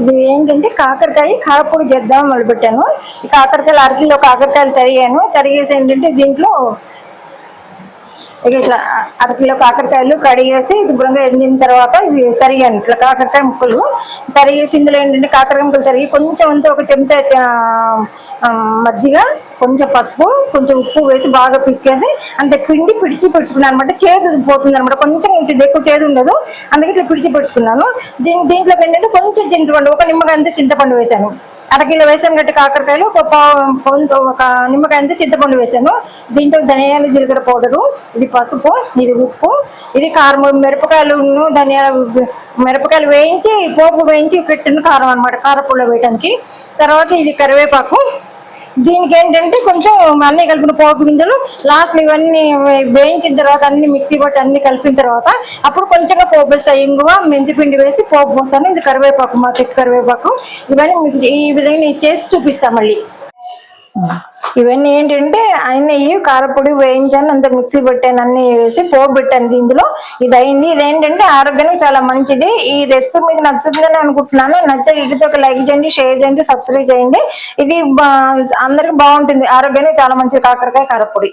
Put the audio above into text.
ఇది ఏంటంటే కాకరకాయ కారపొడి చేద్దాం మొదలుపెట్టాను. ఈ కాకరకాయలు అరకిలో కాకరకాయలు తరిగాను. తరిగేసి ఏంటంటే దీంట్లో ఇట్లా అరకిలో కాకరకాయలు కడిగేసి శుభ్రంగా ఎండిన తర్వాత ఇవి తరిగాను. ఇట్లా కాకరకాయ ముక్కలు తరిగేసి ఇందులో ఏంటంటే కాకరకాయ ముక్కలు తరిగి కొంచెం అంతా ఒక చెంచా మజ్జిగ, కొంచెం పసుపు, కొంచెం ఉప్పు వేసి బాగా పిసికేసి అంటే పిండి పిడిచి పెట్టుకున్నాను అనమాట. చేదు పోతుంది అనమాట, కొంచెం ఉంటుంది, ఎక్కువ చేదు ఉండదు, అందుకే ఇట్లా పిడిచి పెట్టుకున్నాను. దీంట్లోకి ఏంటంటే కొంచెం చింతపండు, ఒక నిమ్మకాయ అంతా చింతపండు వేసాను. అరకిలో వేసాను గట్టి కాకరకాయలు, ఒక నిమ్మకాయ అంతా చింతపండు వేసాను. దీంట్లో ధనియాలు జీలకర్ర పౌడరు, ఇది పసుపు, ఇది ఉప్పు, ఇది కారం, మిరపకాయలు వేయించి పోపు వేయించి పెట్టిన కారం అనమాట, కారపొడిలో వేయడానికి. తర్వాత ఇది కరివేపాకు. దీనికి ఏంటంటే కొంచెం అన్నీ కలిపిన పోపు గింజలు లాస్ట్ ఇవన్నీ వేయించిన తర్వాత అన్ని మిక్సీ పట్టి అన్ని కలిపిన తర్వాత అప్పుడు కొంచెంగా పోపు వేస్తాయి. ఇంగువ, మెంతిపిండి వేసి పోపు పోస్తాను. ఇది కరివేపాకు, మా చెట్టు కరివేపాకు. ఇవన్నీ మీకు ఈ విధంగా చేసి చూపిస్తాను మళ్ళీ. ఇవన్నీ ఏంటంటే అన్నీ కారపొడి వేయించాను, అంత మిక్సీ పెట్టాను, అన్ని వేసి పోపు పెట్టాను దీంట్లో. ఇది అయింది. ఇదేంటంటే ఆరోగ్యానికి చాలా మంచిది. ఈ రెసిపీ మీకు నచ్చుతుందని అనుకుంటున్నాను. నచ్చే వీటితో ఒక లైక్ చేయండి, షేర్ చేయండి, సబ్స్క్రైబ్ చేయండి. ఇది అందరికి బాగుంటుంది, ఆరోగ్యానికి చాలా మంచిది కాకరకాయ కారపొడి.